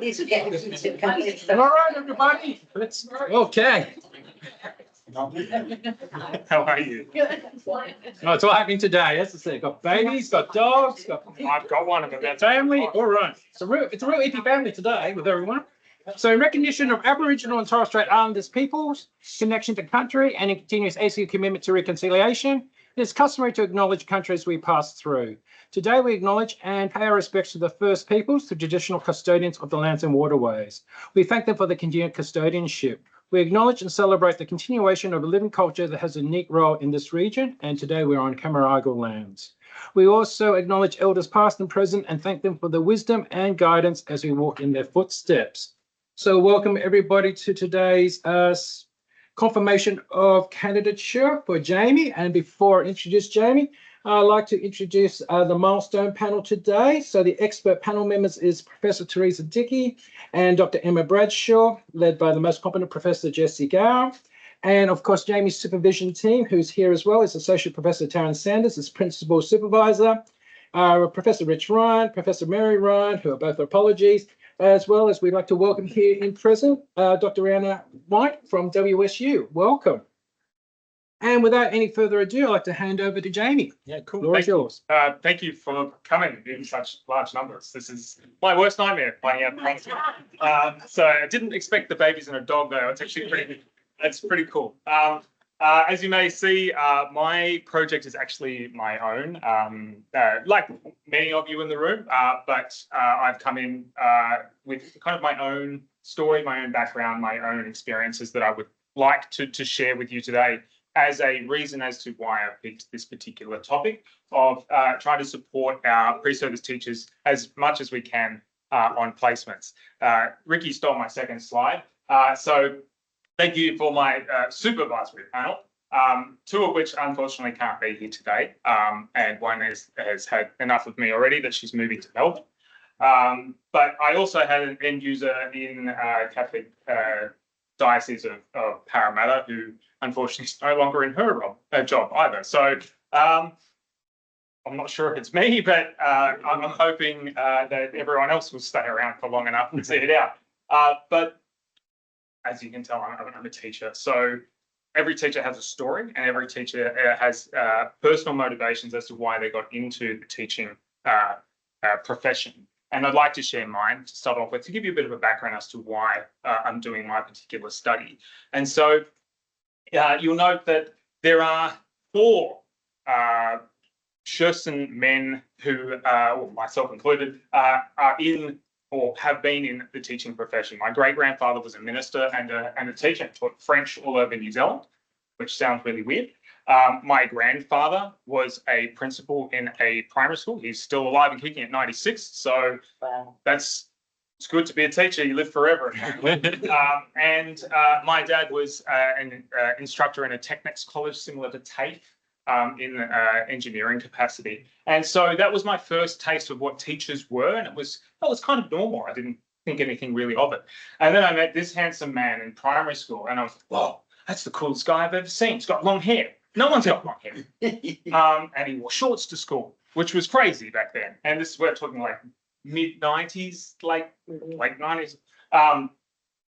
All right, everybody. Let's okay. How are you? No, it's all happening today. As I said, got babies, got dogs, I've got one of them. That's family. All right. It's a real EP family today with everyone. So in recognition of Aboriginal and Torres Strait Islanders peoples' connection to country and in continuous ACU commitment to reconciliation, it is customary to acknowledge countries we pass through. Today we acknowledge and pay our respects to the First Peoples, the traditional custodians of the lands and waterways. We thank them for the continued custodianship. We acknowledge and celebrate the continuation of a living culture that has a unique role in this region, and today we're on Camaragal lands. We also acknowledge elders past and present and thank them for the wisdom and guidance as we walk in their footsteps. So welcome everybody to today's confirmation of candidature for Jamie. And before I introduce Jamie, I'd like to introduce the Milestone panel today. So the expert panel members is Professor Teresa Dickey and Dr. Emma Bradshaw, led by the most competent Professor Jessie Gow. And of course, Jamie's supervision team, who's here as well, is Associate Professor Taryn Sanders, as Principal Supervisor, Professor Rich Ryan, Professor Mary Ryan, who are both apologies, as well as we'd like to welcome here in present, Dr. Anna White from WSU. Welcome. And without any further ado, I'd like to hand over to Jamie. Yeah, cool. Floor is yours. Thank you for coming in such large numbers. This is my worst nightmare, playing out pranks. So I didn't expect the babies and a dog though. It's actually pretty cool. As you may see, my project is actually my own, like many of you in the room, but I've come in with kind of my own story, my own background, my own experiences that I would like to share with you today as a reason as to why I picked this particular topic of trying to support our pre-service teachers as much as we can on placements. Ricky stole my second slide. So thank you for my supervisory panel, two of which unfortunately can't be here today. And one has had enough of me already that she's moving to Melbourne. But I also had an end user in Catholic Diocese of Parramatta who unfortunately is no longer in her job either. So I'm not sure if it's me, but I'm hoping that everyone else will stay around for long enough and see it out. But as you can tell, I'm a teacher. So every teacher has a story and every teacher has personal motivations as to why they got into the teaching profession. And I'd like to share mine to start off with, to give you a bit of a background as to why I'm doing my particular study. And so you'll note that there are 4 Sherson men who, well, myself included, are in or have been in the teaching profession. My great-grandfather was a minister and a teacher, taught French all over New Zealand, which sounds really weird. My grandfather was a principal in a primary school. He's still alive and kicking at 96. So wow. It's good to be a teacher. You live forever. And my dad was an instructor in a Technics college similar to TAFE in engineering capacity. And so that was my first taste of what teachers were. And that was kind of normal. I didn't think anything really of it. And then I met this handsome man in primary school and I was like, whoa, that's the coolest guy I've ever seen. He's got long hair. No one's got long hair. And he wore shorts to school, which was crazy back then. And this is, we're talking like mid-90s, late 90s. And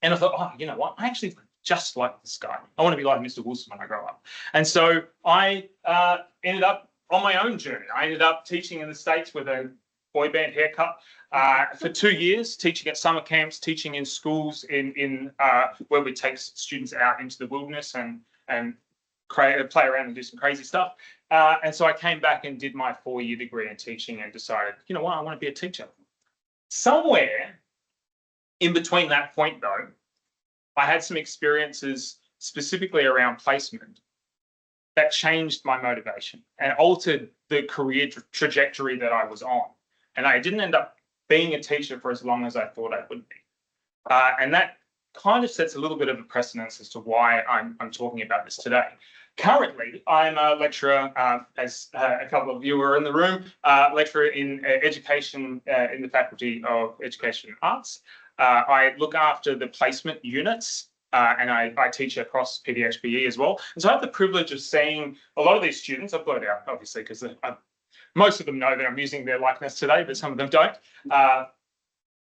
I thought, oh, you know what? I actually just like this guy. I want to be like Mr. Wilson when I grow up. And so I ended up on my own journey. I ended up teaching in the States with a boy band haircut for 2 years, teaching at summer camps, teaching in schools in where we take students out into the wilderness and play around and do some crazy stuff. And so I came back and did my 4-year degree in teaching and decided, you know what, I want to be a teacher. Somewhere in between that point, though, I had some experiences specifically around placement that changed my motivation and altered the career trajectory that I was on. And I didn't end up being a teacher for as long as I thought I would be. And that kind of sets a little bit of a precedence as to why I'm talking about this today. Currently, I'm a lecturer, as a couple of you are in the room, lecturer in education in the Faculty of Education and Arts. I look after the placement units and I teach across PDHPE as well. And so I have the privilege of seeing a lot of these students. I've got it out, obviously, because most of them know that I'm using their likeness today, but some of them don't.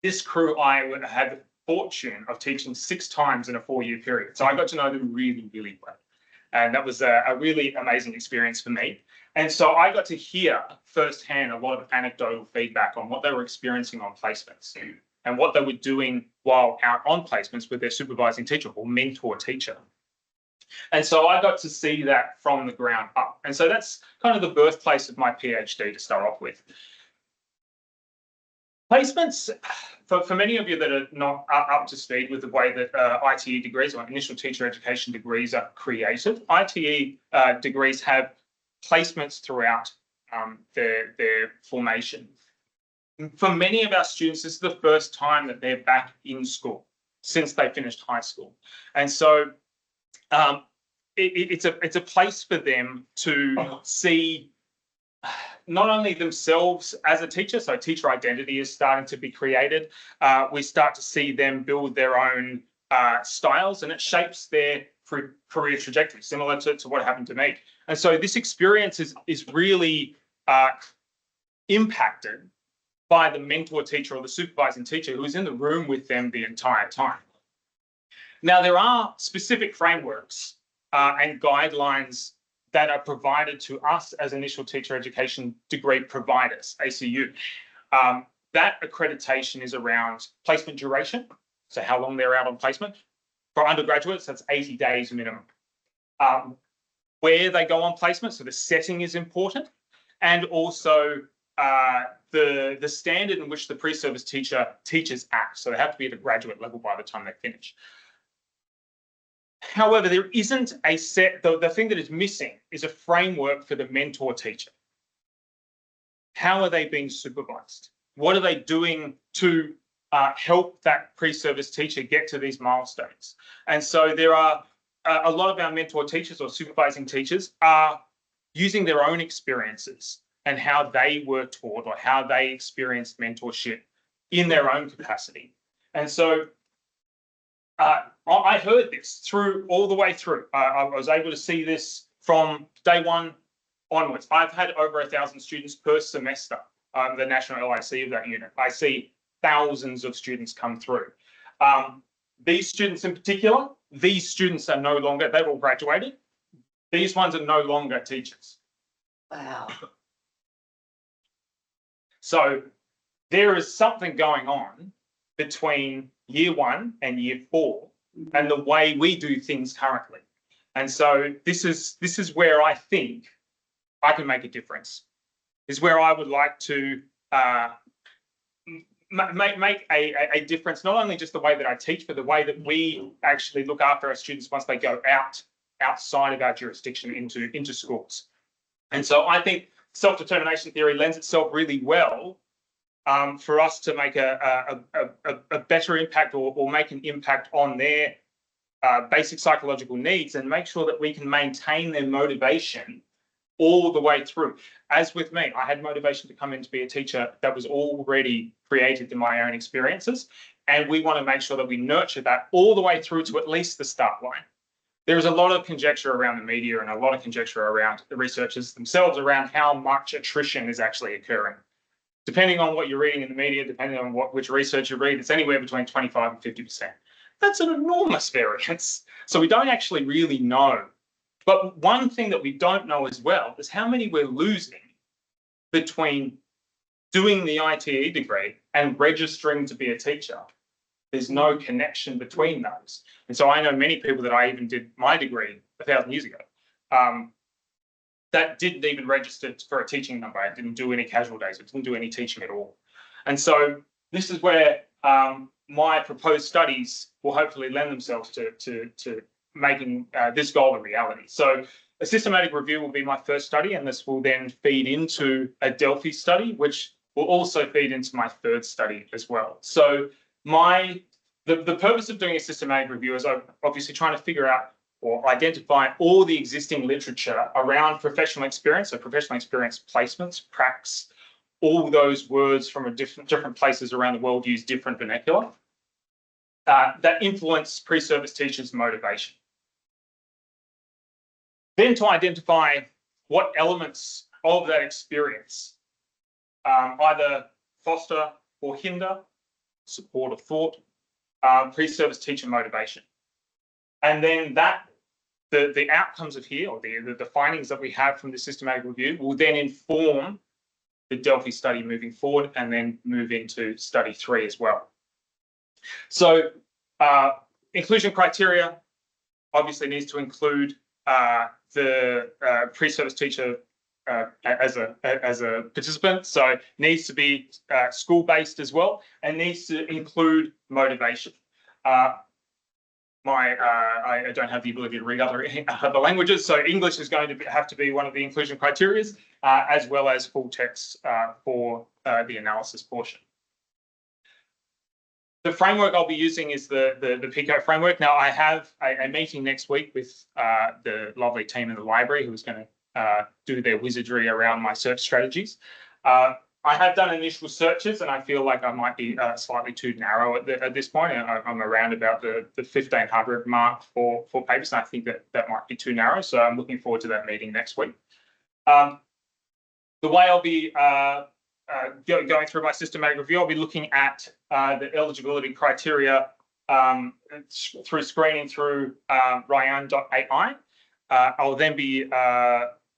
this crew I would had the fortune of teaching 6 times in a 4-year period. So I got to know them really, really well. And that was a really amazing experience for me. And so I got to hear firsthand a lot of anecdotal feedback on what they were experiencing on placements and what they were doing while out on placements with their supervising teacher or mentor teacher. And so I got to see that from the ground up. And so that's kind of the birthplace of my PhD to start off with. Placements, for many of you that are not up to speed with the way that ITE degrees or initial teacher education degrees are created, ITE degrees have placements throughout their formation. For many of our students, this is the first time that they're back in school since they finished high school. And so it's a place for them to see not only themselves as a teacher, so teacher identity is starting to be created. We start to see them build their own styles, and it shapes their career trajectory, similar to what happened to me. And so this experience is really impacted by the mentor teacher or the supervising teacher who is in the room with them the entire time. Now, there are specific frameworks and guidelines that are provided to us as initial teacher education degree providers, ACU. That accreditation is around placement duration, so how long they're out on placement. For undergraduates, that's 80 days minimum. Where they go on placement, so the setting is important, and also the standard in which the pre-service teacher teaches at, so they have to be at a graduate level by the time they finish. However, there isn't a set, the thing that is missing is a framework for the mentor teacher. How are they being supervised? What are they doing to help that pre-service teacher get to these milestones? And so there are a lot of our mentor teachers or supervising teachers are using their own experiences and how they were taught or how they experienced mentorship in their own capacity. And so I heard this all the way through. I was able to see this from day one onwards. I've had over 1,000 students per semester. I'm the national LIC of that unit. I see thousands of students come through. These students in particular, these students are no longer, they've all graduated. These ones are no longer teachers. Wow. So there is something going on between year 1 and year 4 and the way we do things currently. And so this is where I think I can make a difference. This is where I would like to make a difference, not only just the way that I teach, but the way that we actually look after our students once they go outside of our jurisdiction into schools. And so I think self-determination theory lends itself really well for us to make a better impact or make an impact on their basic psychological needs and make sure that we can maintain their motivation all the way through. As with me, I had motivation to come in to be a teacher that was already created in my own experiences, and we want to make sure that we nurture that all the way through to at least the start line. There is a lot of conjecture around the media and a lot of conjecture around the researchers themselves around how much attrition is actually occurring. Depending on what you're reading in the media, depending on which research you read, it's anywhere between 25 and 50%. That's an enormous variance. So we don't actually really know. But one thing that we don't know as well is how many we're losing between doing the ITE degree and registering to be a teacher. There's no connection between those. And so I know many people that I even did my degree 1,000 years ago that didn't even register for a teaching number. I didn't do any casual days. I didn't do any teaching at all. And so this is where my proposed studies will hopefully lend themselves to making this goal a reality. So a systematic review will be my first study, and this will then feed into a Delphi study, which will also feed into my third study as well. So the purpose of doing a systematic review is obviously trying to figure out or identify all the existing literature around professional experience, so professional experience placements, pracs, all those words from different places around the world use different vernacular that influence pre-service teachers' motivation. Then to identify what elements of that experience either foster or hinder support of thought, pre-service teacher motivation. And then the outcomes of here, or the findings that we have from the systematic review, will then inform the Delphi study moving forward, and then move into study 3 as well. So inclusion criteria obviously needs to include the pre-service teacher as a participant, so needs to be school-based as well, and needs to include motivation. I don't have the ability to read other languages, so English is going to have to be one of the inclusion criteria, as well as full text for the analysis portion. The framework I'll be using is the PICO framework. Now, I have a meeting next week with the lovely team in the library who's going to do their wizardry around my search strategies. I have done initial searches, and I feel like I might be slightly too narrow at this point. I'm around about the 1,500 mark for papers, and I think that might be too narrow. So I'm looking forward to that meeting next week. The way I'll be going through my systematic review, I'll be looking at the eligibility criteria through screening through Ryan.ai. I'll then be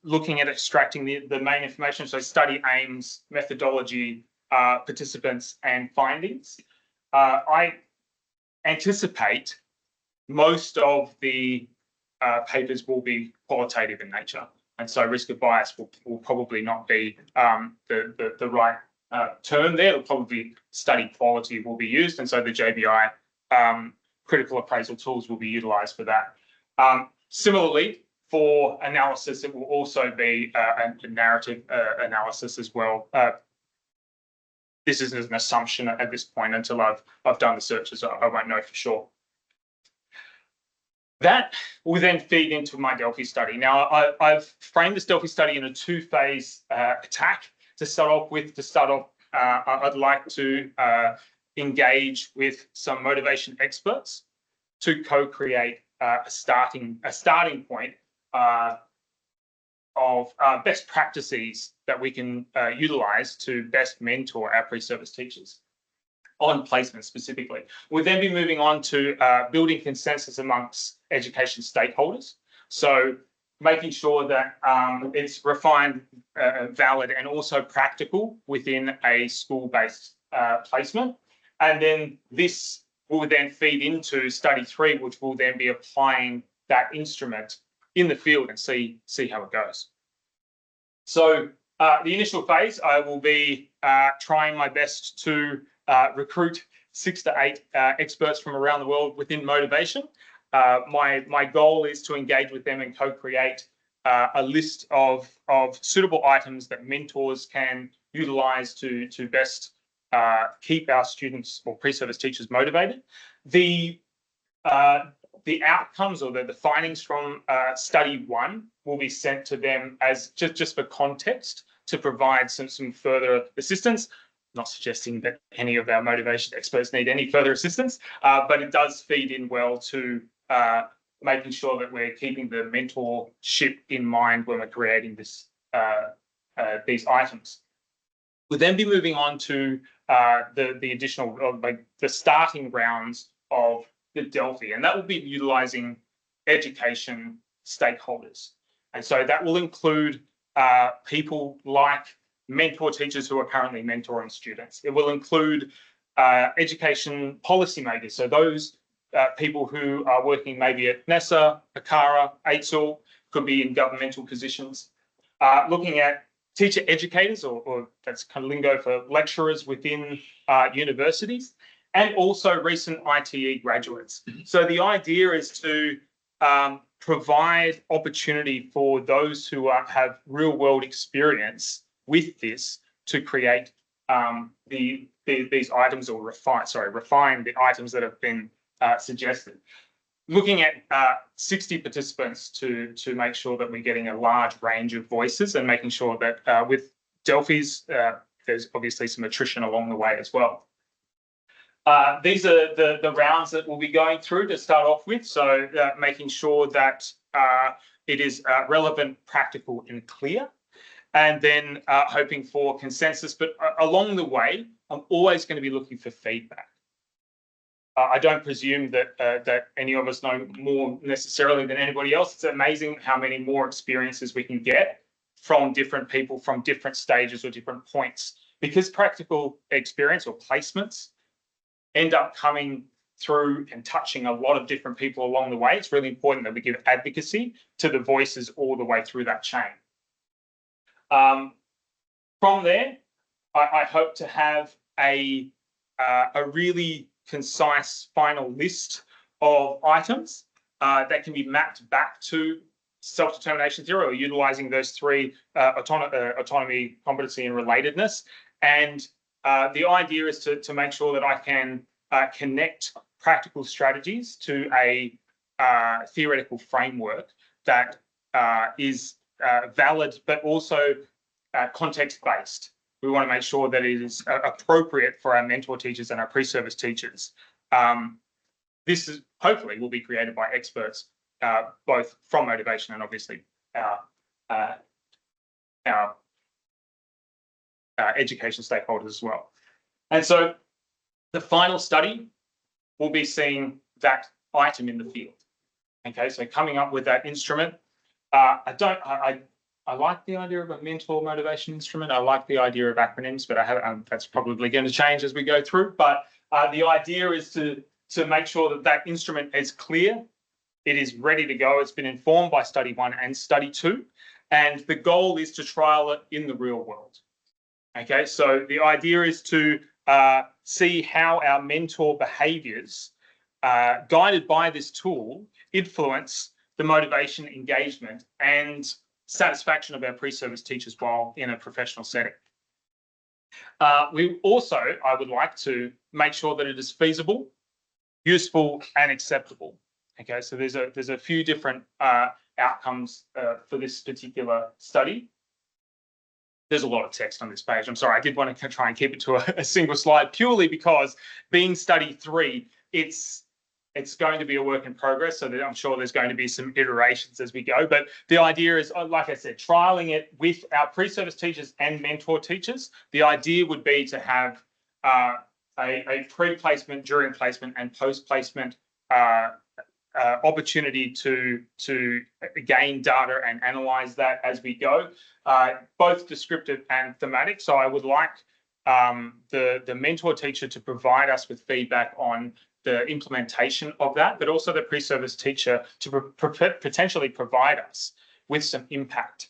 looking at extracting the main information, so study aims, methodology, participants, and findings. I anticipate most of the papers will be qualitative in nature, and so risk of bias will probably not be the right term there. It'll probably be study quality will be used, and so the JBI critical appraisal tools will be utilised for that. Similarly, for analysis, it will also be a narrative analysis as well. This is an assumption at this point until I've done the searches. I won't know for sure. That will then feed into my Delphi study. Now, I've framed this Delphi study in a 2-phase attack. To start off, I'd like to engage with some motivation experts to co-create a starting point of best practices that we can utilise to best mentor our pre-service teachers on placement specifically. We'll then be moving on to building consensus amongst education stakeholders. So making sure that it's refined, valid, and also practical within a school-based placement. And then this will then feed into study 3, which will then be applying that instrument in the field and see how it goes. So the initial phase, I will be trying my best to recruit 6 to 8 experts from around the world within motivation. My goal is to engage with them and co-create a list of suitable items that mentors can utilise to best keep our students or pre-service teachers motivated. The outcomes or the findings from study 1 will be sent to them as just for context to provide some further assistance. Not suggesting that any of our motivation experts need any further assistance, but it does feed in well to making sure that we're keeping the mentorship in mind when we're creating these items. We'll then be moving on to the additional, the starting rounds of the Delphi, and that will be utilising education stakeholders. And so that will include people like mentor teachers who are currently mentoring students. It will include education policymakers, so those people who are working maybe at NESA, ACARA, AITSL, could be in governmental positions. Looking at teacher educators, or that's kind of lingo for lecturers within universities, and also recent ITE graduates. So the idea is to provide opportunity for those who have real world experience with this to create these items, or refine the items that have been suggested. Looking at 60 participants to make sure that we're getting a large range of voices, and making sure that with Delphi's, there's obviously some attrition along the way as well. These are the rounds that we'll be going through to start off with. So making sure that it is relevant, practical, and clear. And then hoping for consensus. But along the way, I'm always going to be looking for feedback. I don't presume that that any of us know more necessarily than anybody else. It's amazing how many more experiences we can get from different people, from different stages or different points, because practical experience or placements end up coming through and touching a lot of different people along the way. It's really important that we give advocacy to the voices all the way through that chain. From there, I hope to have a really concise final list of items that can be mapped back to self-determination theory, or utilizing those three, autonomy, competency, and relatedness. And the idea is to make sure that I can connect practical strategies to a theoretical framework that is valid, but also context-based. We want to make sure that it is appropriate for our mentor teachers and our pre-service teachers. This is hopefully will be created by experts, both from motivation and obviously our education stakeholders as well. And so the final study will be seeing that item in the field. Okay, so coming up with that instrument. I like the idea of a mentor motivation instrument. I like the idea of acronyms, but that's probably going to change as we go through. But the idea is to make sure that that instrument is clear, it is ready to go. It's been informed by study 1 and study 2, and the goal is to trial it in the real world. Okay, so the idea is to see how our mentor behaviours, guided by this tool, influence the motivation, engagement, and satisfaction of our pre-service teachers while in a professional setting. I would like to make sure that it is feasible, useful, and acceptable. Okay, so there's a few different outcomes for this particular study. There's a lot of text on this page. I'm sorry, I did want to try and keep it to a single slide, purely because being study 3, it's going to be a work in progress, so that I'm sure there's going to be some iterations as we go. But the idea is, like I said, trialing it with our pre-service teachers and mentor teachers. The idea would be to have a pre-placement, during placement, and post-placement opportunity to gain data and analyze that as we go, both descriptive and thematic. So I would like the mentor teacher to provide us with feedback on the implementation of that, but also the pre-service teacher to potentially provide us with some impact.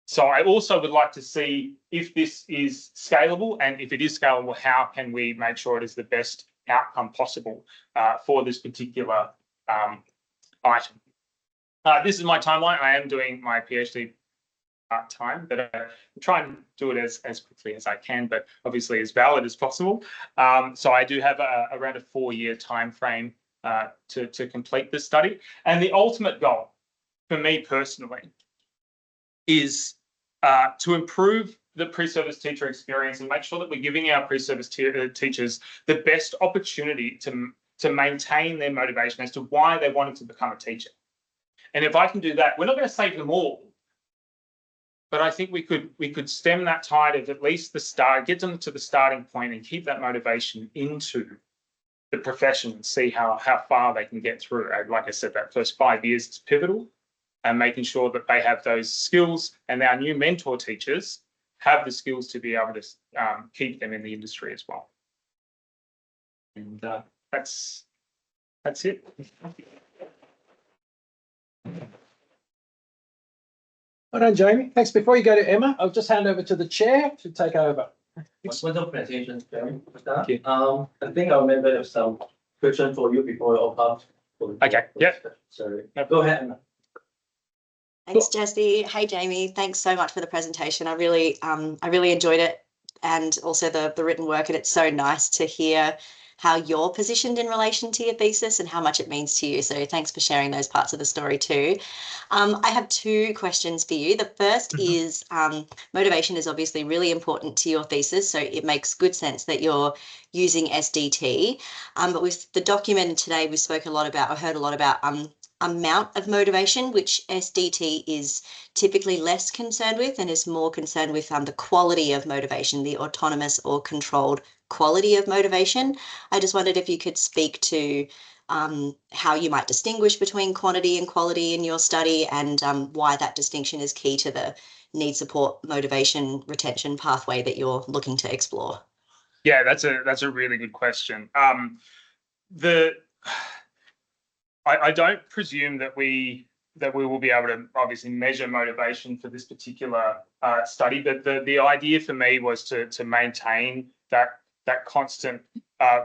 So I also would like to see if this is scalable, and if it is scalable, how can we make sure it is the best outcome possible for this particular item. This is my timeline. I am doing my PhD part-time, but I'm trying to do it as quickly as I can, but obviously as valid as possible. So I do have around a 4-year time frame to complete this study. And the ultimate goal for me personally is to improve the pre-service teacher experience and make sure that we're giving our pre-service teachers the best opportunity to maintain their motivation as to why they wanted to become a teacher. And if I can do that, we're not going to save them all, but I think we could stem that tide of at least the start, get them to the starting point, and keep that motivation into the profession and see how far they can get through. Like I said, that first 5 years is pivotal, and making sure that they have those skills, and our new mentor teachers have the skills to be able to keep them in the industry as well. And that's it. Well done, Jamie. Thanks. Before you go to Emma, I'll just hand over to the chair to take over. Wonderful presentation, Jeremy. Thank you. I think I remember have some question for you before we open up. Okay. Yeah. Sorry. Go ahead, Emma. Thanks, Jesse. Hey, Jamie. Thanks so much for the presentation. I really enjoyed it, and also the written work. And it's so nice to hear how you're positioned in relation to your thesis and how much it means to you. So thanks for sharing those parts of the story too. I have 2 questions for you. The first is motivation is obviously really important to your thesis, so it makes good sense that you're using SDT. But with the document today, we spoke a lot about, I heard a lot about amount of motivation, which SDT is typically less concerned with and is more concerned with the quality of motivation, the autonomous or controlled quality of motivation. I just wondered if you could speak to how you might distinguish between quantity and quality in your study, and why that distinction is key to the need, support, motivation, retention pathway that you're looking to explore. Yeah, that's a really good question. I don't presume that we will be able to obviously measure motivation for this particular study, but the idea for me was to maintain that constant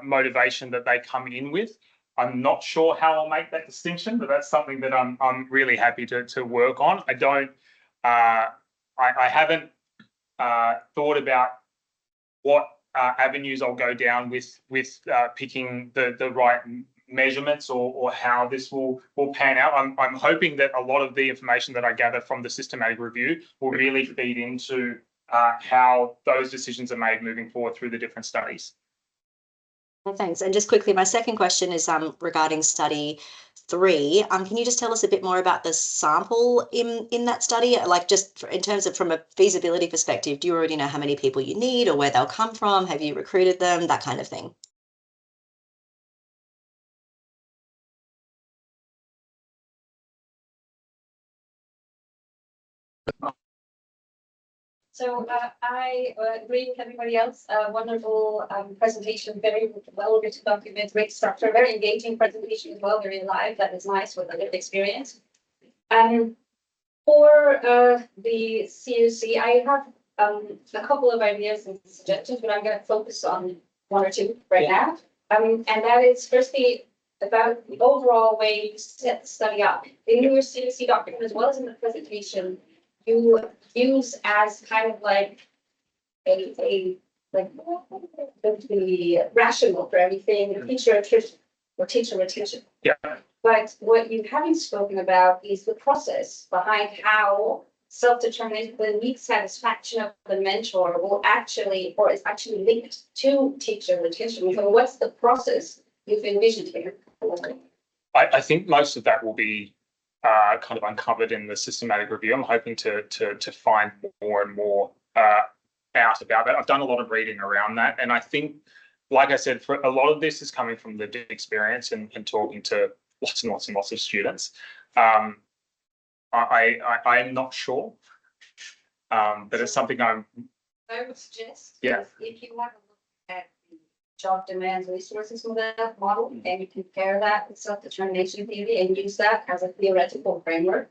motivation that they come in with. I'm not sure how I'll make that distinction, but that's something that I'm really happy to work on. I haven't thought about what avenues I'll go down with picking the right measurements or how this will pan out. I'm hoping that a lot of the information that I gather from the systematic review will really feed into how those decisions are made moving forward through the different studies. Well, thanks. And just quickly, my second question is regarding study 3. Can you just tell us a bit more about the sample in that study? Like, just in terms of from a feasibility perspective, do you already know how many people you need or where they'll come from? Have you recruited them? That kind of thing. So I agree with everybody else. Wonderful presentation, very well written document, great structure, very engaging presentation as well, very live. That is nice with a lived experience. For the CoC, I have a couple of ideas and suggestions, but I'm going to focus on 1 or 2 right now. And that is firstly about the overall way you set the study up. In your CoC document, as well as in the presentation, you use as kind of like the rational for everything, teacher attrition or teacher retention. Yeah. But what you haven't spoken about is the process behind how self-determination, the need satisfaction of the mentor will actually, or is actually linked to teacher retention. So what's the process you've envisioned here? I think most of that will be kind of uncovered in the systematic review. I'm hoping to find more and more out about that. I've done a lot of reading around that, and I think, like I said, for a lot of this is coming from lived experience and talking to lots and lots and lots of students. I'm not sure, but it's something I would suggest, yeah, if you want to look at the job demands resources model, and you compare that with self-determination theory and use that as a theoretical framework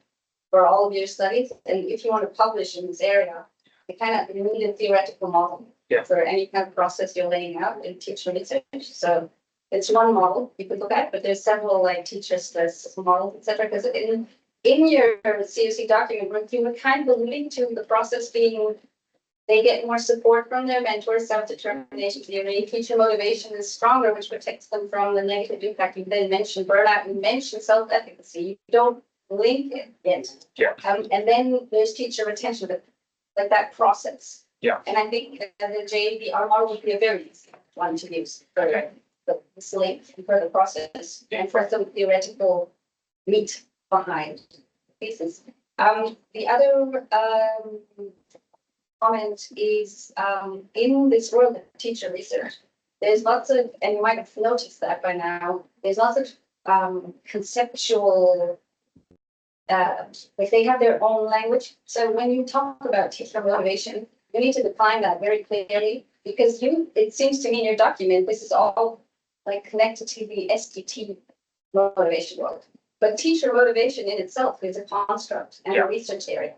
for all of your studies. And if you want to publish in this area, you need a theoretical model for any kind of process you're laying out in teacher research. So it's one model you could look at, but there's several like teacher stress models, etc. Because in your CoC document, you were kind of alluding to the process being they get more support from their mentors, self-determination theory, teacher motivation is stronger, which protects them from the negative impact. You then mentioned burnout, you mentioned self-efficacy. You don't link it yet. Yeah. And then there's teacher retention, but like that process. Yeah. And I think the JVR model would be a very easy one to use for the link for the process and for some theoretical meat behind pieces. The other comment is in this world of teacher research, there's lots of, and you might have noticed that by now, there's lots of conceptual, like they have their own language. So when you talk about teacher motivation, you need to define that very clearly, because it seems to me in your document, this is all like connected to the SDT motivation world. But teacher motivation in itself is a construct and a research area.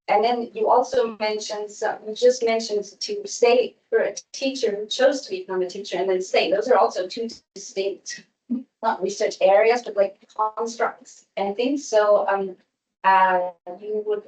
And then you also mentioned, you just mentioned to stay for a teacher who chose to become a teacher and then stay. Those are also 2 distinct, not research areas, but like constructs and things. So I would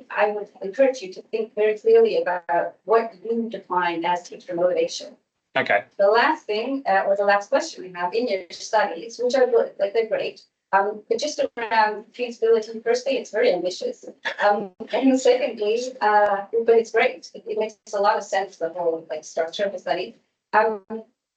encourage you to think very clearly about what you define as teacher motivation. Okay. The last thing, or the last question we have in your studies, which are good, like they're great. But just around feasibility, firstly, it's very ambitious. And secondly, but it's great. It makes a lot of sense, the whole like structure of the study.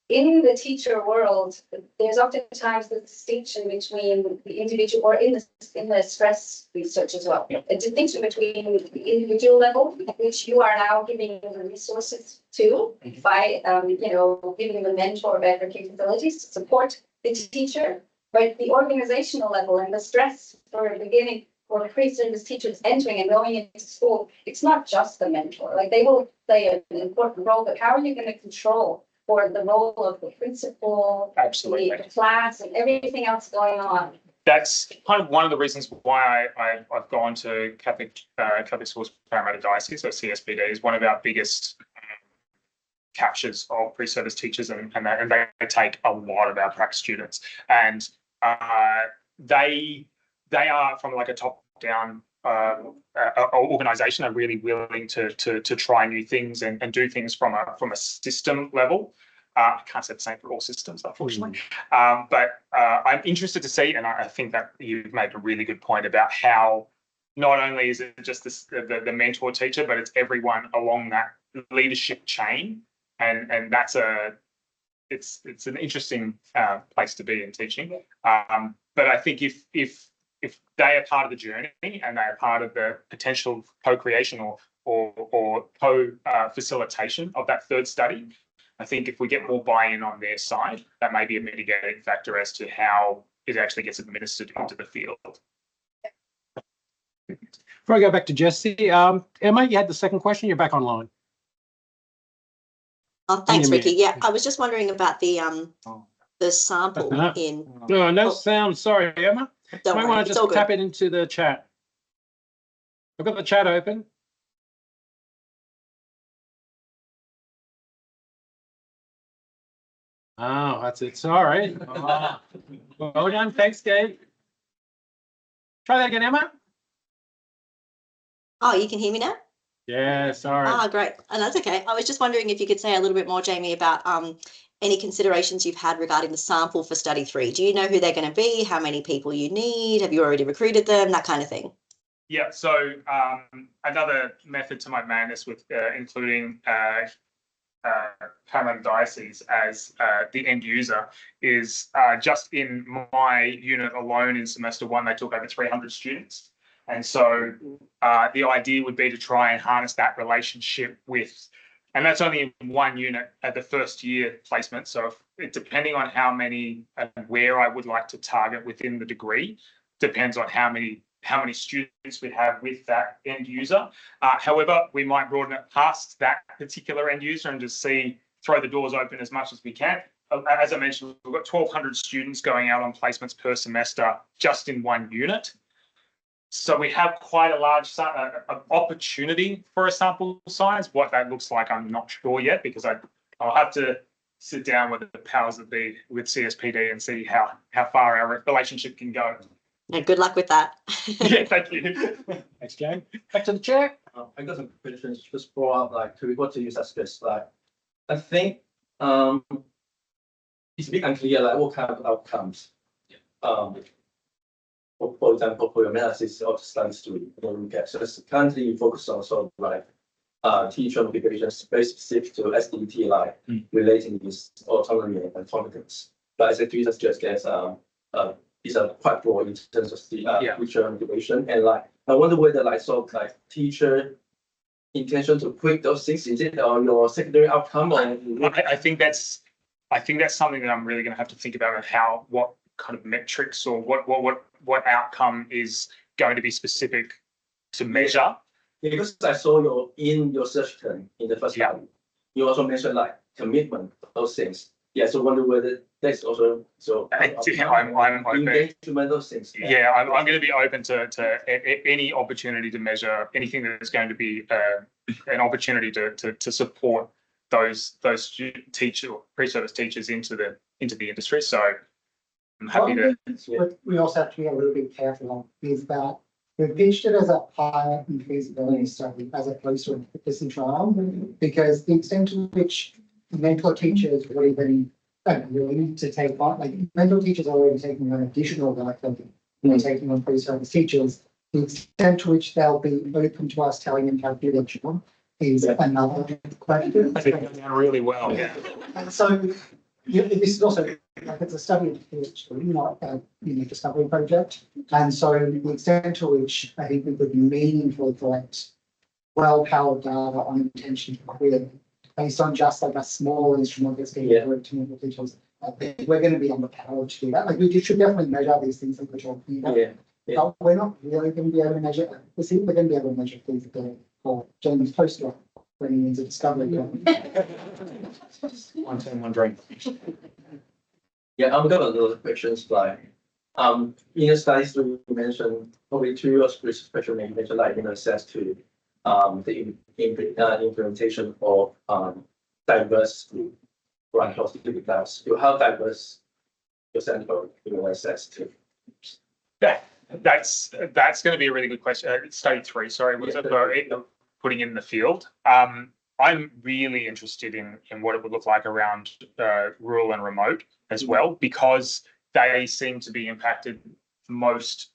in the teacher world, there's oftentimes the distinction between the individual, or in the stress research as well, a distinction between the individual level, which you are now giving the resources to by, giving the mentor better capabilities to support the teacher, but the organizational level and the stress for beginning for pre-service teachers entering and going into school, it's not just the mentor. Like they will play an important role, but how are you going to control for the role of the principal, Absolutely. the class, and everything else going on? That's kind of one of the reasons why I've gone to Catholic Schools Parramatta Diocese, or CSPD, is one of our biggest captures of pre-service teachers, and they take a lot of our prac students, and they are from like a top-down organisation, are really willing to try new things and do things from a system level. I can't say the same for all systems, unfortunately. But I'm interested to see, and I think that you've made a really good point about how not only is it just the mentor teacher, but it's everyone along that leadership chain, and that's it's an interesting place to be in teaching. But I think if they are part of the journey and they are part of the potential co-creation or co-facilitation of that third study, I think if we get more buy-in on their side, that may be a mitigating factor as to how it actually gets administered into the field. Before I go back to Jesse, Emma, you had the second question. You're back online. Oh, thanks, Ricky. Yeah, I was just wondering about the sample in. No sound. Sorry, Emma. Don't Might worry, want to it's all just good. tap it into the chat. I've got the chat open. Oh, that's it. Sorry. Oh. Well done. Thanks, Gabe. Try that again, Emma. Oh, you can hear me now? Yeah, sorry. Ah, great. And that's okay. I was just wondering if you could say a little bit more, Jamie, about any considerations you've had regarding the sample for study 3. Do you know who they're going to be? How many people you need? Have you already recruited them? That kind of thing. Yeah, so another method to my madness with including Parramatta Diocese as the end user is just in my unit alone in semester 1, they took over 300 students. And so the idea would be to try and harness that relationship with, and that's only in one unit at the first year placement. So depending on how many and where I would like to target within the degree, depends on how many students we have with that end user. However, we might broaden it past that particular end user and just throw the doors open as much as we can. As I mentioned, we've got 1,200 students going out on placements per semester just in one unit. So we have quite a large opportunity for a sample size. What that looks like, I'm not sure yet, because I'll have to sit down with the powers that be with CSPD and see how far our relationship can go. And good luck with that. Yeah, thank you. Thanks, Jane. Back to the chair. I got some questions just brought up, like, to what to use as this. Like, I think it's a bit unclear, like, what kind of outcomes. For example, for your analysis of study 3, you get. So currently you focus on sort of like teacher motivations very specific to SDT, like relating this autonomy and competence. But as a teacher just gets these are quite broad in terms of the teacher motivation, and like I wonder whether like sort of like teacher intention to put those things, is it on your secondary outcome? Or I think that's something that I'm really going to have to think about what kind of metrics or what outcome is going to be specific to measure. Yeah, because I saw in your search term in the first time, you also mentioned like commitment, those things. Yeah, so wonder whether that's also I'm open. Engagement, those things. Yeah, I'm going to be open to any opportunity to measure anything that is going to be an opportunity to support those pre-service teachers into the industry. So I'm happy to. What we also have to be a little bit careful of is that we've pitched it as a pilot and feasibility study as opposed to an efficacy trial, because the extent to which mentor teachers would even agree to take on, like mentor teachers are already taking on additional work than they're taking on pre-service teachers, the extent to which they'll be open to us telling them how to do their job is another question. I think that's going really well. Yeah. And so this is also, like, it's a study of PhD, not a discovery project. And so the extent to which I think we could meaningfully collect well-powered data on intention to query based on just like a small instrument that's getting delivered to multiple teachers. I think we're going to be underpowered to do that. Like, we should definitely measure these things that we're talking about. But we're not really going to be able to measure. We're going to be able to measure feasibility for James' postdoc when he needs a discovery. One team, one dream. Yeah, I'm gonna know the questions like, in the studies we mentioned, probably 2 or 3 special mentioned like in access to the implementation of diverse group run across the class. How diverse your center will access to? Yeah, that's going to be a really good question. Study 3, sorry, was it for putting in the field? I'm really interested in what it would look like around rural and remote as well, because they seem to be impacted most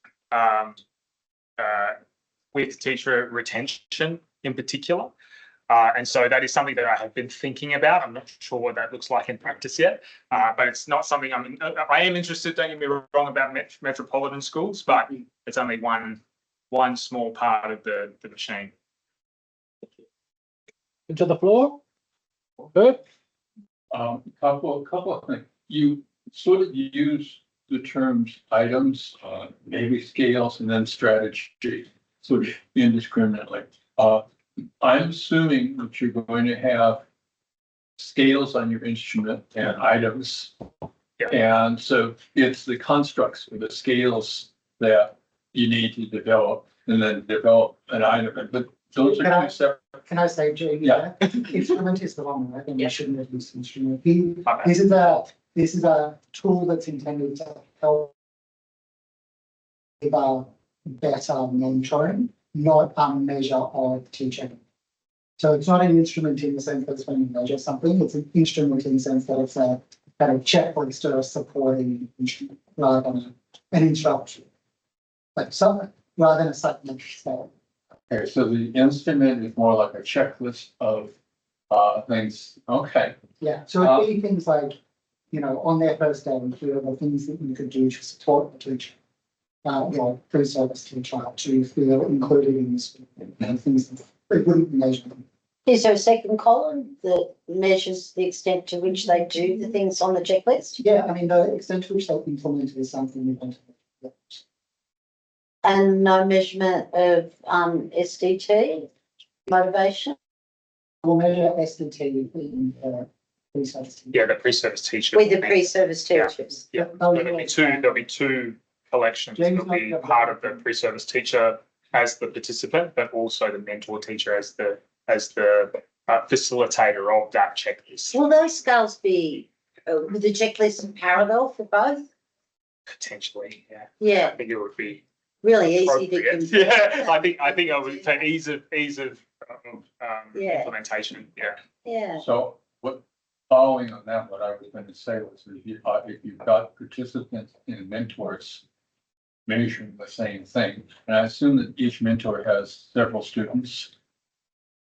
with teacher retention in particular. And so that is something that I have been thinking about. I'm not sure what that looks like in practice yet, but it's not something I am interested, don't get me wrong, about metropolitan schools, but it's only one small part of the machine. To the floor. Good. Couple of things. You sort of use the terms items, maybe scales, and then strategy, sort of indiscriminately. I'm assuming that you're going to have scales on your instrument and items. Yeah. And so it's the constructs or the scales that you need to develop and then develop an item. But those are two separate. Can I say, Jamie? Yeah. Instrument is the wrong word, and we shouldn't have used instrument. Okay. This is a tool that's intended to help give a better mentoring, not a measure of teaching. So it's not an instrument in the sense that it's going to measure something. It's an instrument in the sense that it's a kind of checklist or a supporting instrument rather than an instruction. Like something rather than a supplement. So, Okay, so the instrument is more like a checklist of things. Okay. yeah, so it'd be things like, on their first day, here are the things that you could do to support the teacher. Pre-service teacher to feel included in this, things that it wouldn't measure them. Is there a second column that measures the extent to which they do the things on the checklist? Yeah, I mean, the extent to which they implement is something we want to. And no measurement of SDT, motivation? We'll measure SDT in pre-service teacher. Yeah, the pre-service teacher. With the pre-service teachers? Yeah, there'll be two collections. There'll be part of the pre-service teacher as the participant, but also the mentor teacher as the facilitator of that checklist. Will those scales be with the checklist in parallel for both? Potentially, yeah. I Yeah, think it would be really easy to appropriate. compare. Yeah, I think I would for ease of Yeah. implementation. Yeah. Yeah, So following on that, what I was going to say was if you've got participants and mentors measuring the same thing, and I assume that each mentor has several students.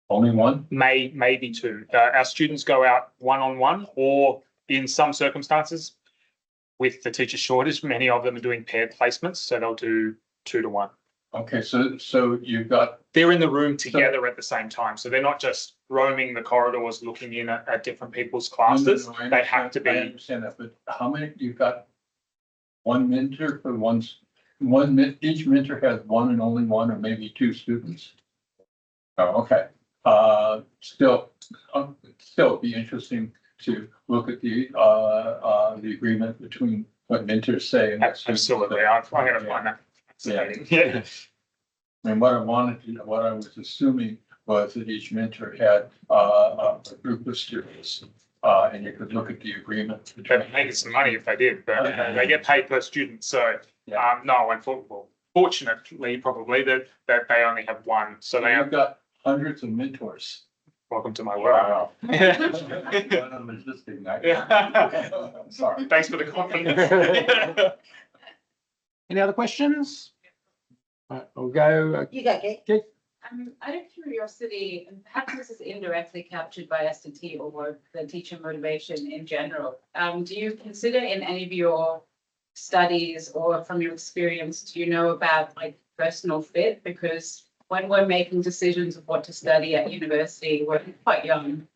Only one? Maybe 2. Our students go out one-on-one, or in some circumstances, with the teacher shortage, many of them are doing paired placements, so they'll do 2 to 1. Okay, so you've got. They're in the room together at the same time, so they're not just roaming the corridors looking in at different people's classes. No, They have to I be. understand that, but how many, you've got one mentor for each mentor has one and only one, or maybe 2 students? Oh, okay. Still it'd be interesting to look at the agreement between what mentors say and. what students say. Absolutely, I'm going to find that. Yeah. I mean, what I was assuming was that each mentor had a group of students, and you could look at the agreement. They'd be making some money if they did, but they get paid per student, so fortunately, probably that they only have one, so they You've have. got hundreds of mentors. Welcome to my world. One of them is this big night. I'm sorry. Thanks for the confidence. Any other questions? Right, we'll go. you go, Kate. Out of curiosity, and perhaps this is indirectly captured by SDT or the teacher motivation in general. Do you consider in any of your studies or from your experience, do you know about like personal fit? Because when we're making decisions of what to study at university, we're quite young.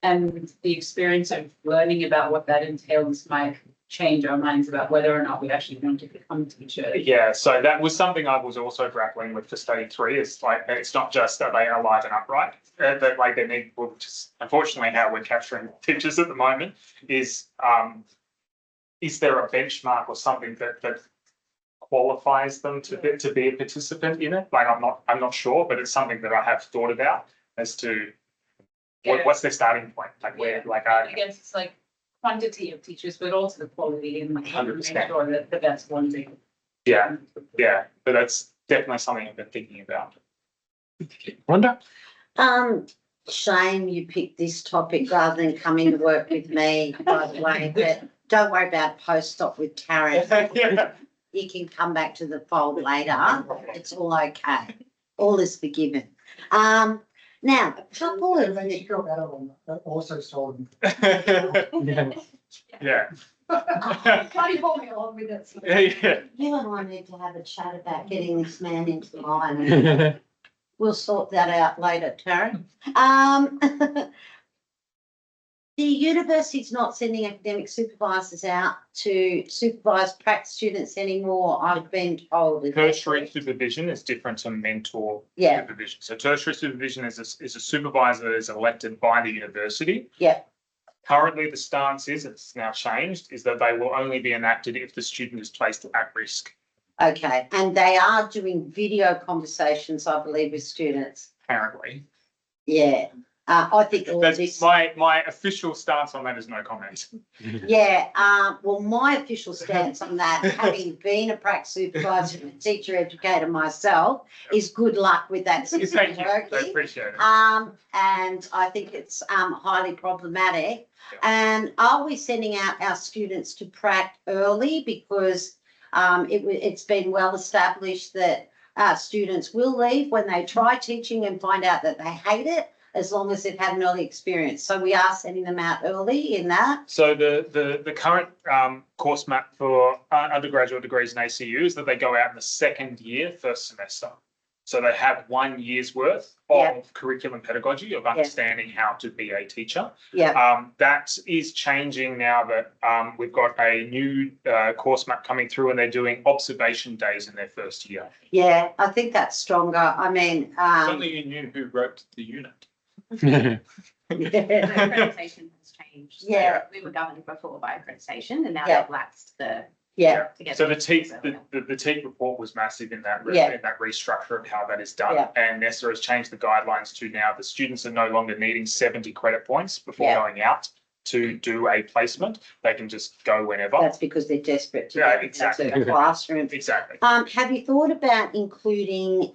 And the experience of learning about what that entails might change our minds about whether or not we actually want to become teachers. Yeah, so that was something I was also grappling with for study 3. It's like, it's not just that they are alive and upright, that like they need, well, just unfortunately how we're capturing teachers at the moment is there a benchmark or something that qualifies them to be a participant in it? Like I'm not sure, but it's something that I have thought about as to what's their starting point? Like where, like I guess it's like quantity of teachers, but also the quality and like 100%. make sure that the best ones in. yeah, but that's definitely something I've been thinking about. Rhonda? Shame you picked this topic rather than coming to work with me, by the way, but don't worry about post-op with Karen. Yeah. You can come back to the fold later. It's all okay. All is forgiven. Now, a couple It of makes you feel better on also stolen. Yeah. Can't you hold me along with it? Yeah. you and I need to have a chat about getting this man into line. We'll sort that out later, Karen. The university's not sending academic supervisors out to supervise prac students anymore, I've been told. Is that Tertiary correct? supervision is different to mentor Yeah. supervision. So tertiary supervision is a supervisor that is elected by the university. Yeah. Currently, the stance is, it's now changed, is that they will only be enacted if the student is placed at risk. Okay, and they are doing video conversations, I believe, with students. Apparently, Yeah, I think all that's this. my official stance on that is no comment. Yeah, well, my official stance on that, having been a prac supervisor and a teacher educator myself, is good luck with that system Thank you. I working. appreciate it. And I think it's highly problematic. Yeah. And are we sending out our students to prac early because it's been well established that students will leave when they try teaching and find out that they hate it, as long as they've had an early experience. So we are sending them out early in that. So the current course map for undergraduate degrees in ACU is that they go out in the second year, first semester. So they have 1 year's worth of curriculum pedagogy, of understanding how to be a teacher. Yeah. That is changing now that we've got a new course map coming through and they're doing observation days in their first year. Yeah, I think that's stronger. I mean, Only you knew who wrote the unit. Accreditation has changed. So Yeah. we were governed before by accreditation and now Yeah. they've lapsed the. yeah, together. So the TEEP report was massive in that Yeah. in that restructure of how that is done. Yeah. And NESA has changed the guidelines to now the students are no longer needing 70 credit points before Yeah. going out to do a placement. They can just go whenever. that's because they're desperate to Yeah, get exactly. into the classroom. Exactly. Have you thought about including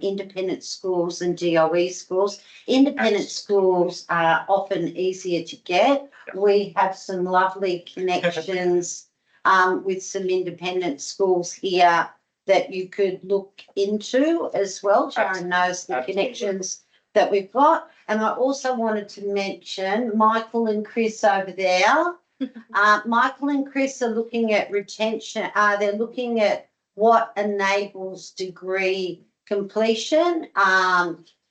independent schools and DOE schools? Independent schools are often easier to get. Yeah. We have some lovely connections with some independent schools here that you could look into as well. Sharon knows the Absolutely. connections that we've got. And I also wanted to mention Michael and Chris over there. Michael and Chris are looking at retention. They're looking at what enables degree completion.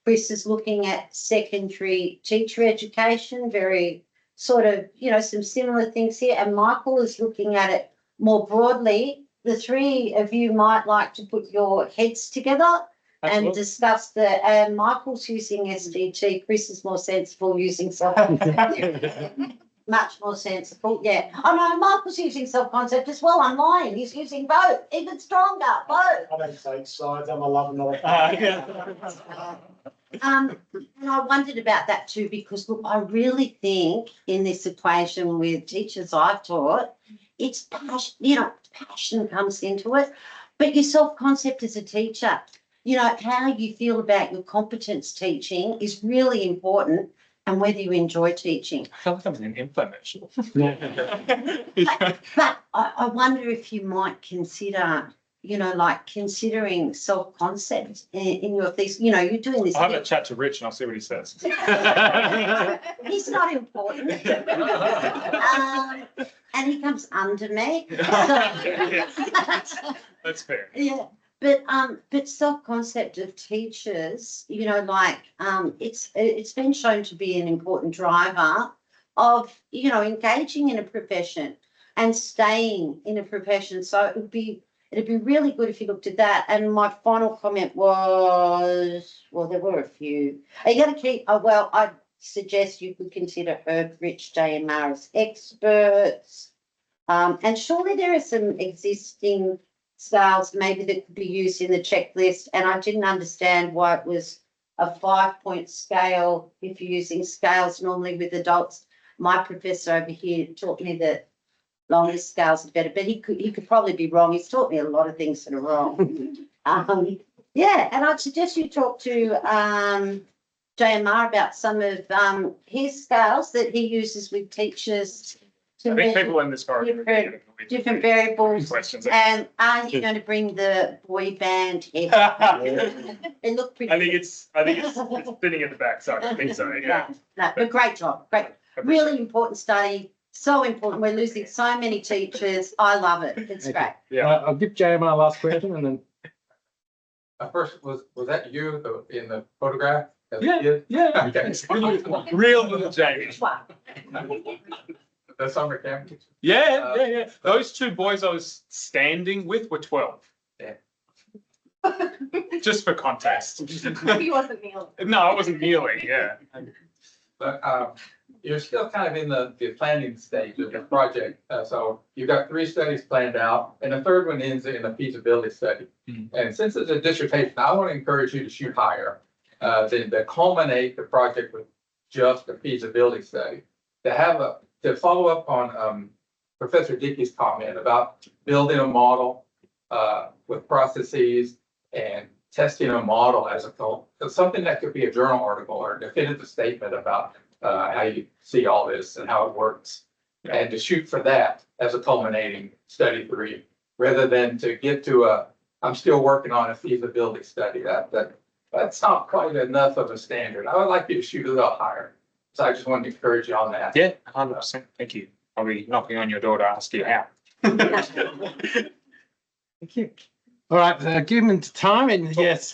Chris is looking at secondary teacher education, very sort of, some similar things here. And Michael is looking at it more broadly. The three of you might like to put your heads together and discuss and Michael's using SDT, Chris is more sensible using much more sensible, yeah. Oh no, Michael's using self-concept as well. I'm lying. He's using both, even stronger, both. I don't take sides, I'm a love and And I wondered about that too, because look, I really think in this equation with teachers I've taught, it's passion, passion comes into it, but your self-concept as a teacher, how you feel about your competence teaching is really important, and whether you enjoy teaching. I feel like I'm in an infomercial. But I wonder if you might consider, you know, like considering self-concept in your thesis, you know, you're doing this. I'll have a chat to Rich and I'll see what he says. He's not important. And he comes under me. That's fair. Yeah, but self-concept of teachers, you know, like, it's been shown to be an important driver of, you know, engaging in a profession and staying in a profession. So it'd be really good if you looked at that. And my final comment was, well, there were a few. Are you going to keep? Oh, well, I suggest you could consider Herb, Rich, JMR as experts. And surely there are some existing scales maybe that could be used in the checklist. And I didn't understand why it was a 5-point scale if you're using scales normally with adults. My professor over here taught me that longer scales are better, but he could probably be wrong. He's taught me a lot of things that are wrong. Yeah, and I'd suggest you talk to JMR about some of his scales that he uses with teachers to I think measure people in this corridor. different variables. Questions. And are you going to bring the boy band head? It looked pretty. I think it's sitting at the back, so I think so, yeah. No, but great job, great. Really important study, so important. We're losing so many teachers. I love it. It's Thank great. Yeah. I'll give JMR last question and then. First, was that you in the photograph? as a Yeah. kid? Yeah. Okay. Real little Jamie. Wow. The summer camp. Yeah. Those two boys I was standing with were 12. Yeah. Just for context. He wasn't kneeling. No, I wasn't kneeling, yeah. But you're still kind of in the planning stage of the project. So you've got 3 studies planned out, and the third one ends in a feasibility study. And since it's a dissertation, I want to encourage you to shoot higher than to culminate the project with just a feasibility study. To follow up on Professor Dickey's comment about building a model with processes and testing a model as a whole, something that could be a journal article or a definitive statement about how you see all this and how it works, and to shoot for that as a culminating study 3, rather than to get to I'm still working on a feasibility study. That's not quite enough of a standard. I would like you to shoot a little higher. So I just wanted to encourage you on that. Yeah, 100%. Thank you. I'll be knocking on your door to ask you how. Thank you. All right, given time and yes.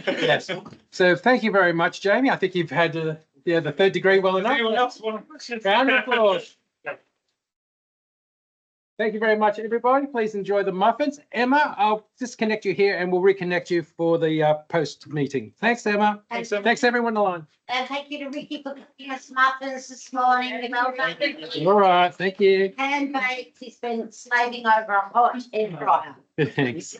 Yes. So thank you very much, Jamie. I think you've had the 3rd degree well enough. Anyone else want a question? Round of applause. Thank you very much, everybody. Please enjoy the muffins. Emma, I'll disconnect you here and we'll reconnect you for the post meeting. Thanks, Emma. Thanks, Emma. Thanks, everyone on the line. And thank you to Ricky for cooking us muffins this morning. Well done. All right, thank you. Hand baked. He's been slaving over a hot air fryer. Thanks.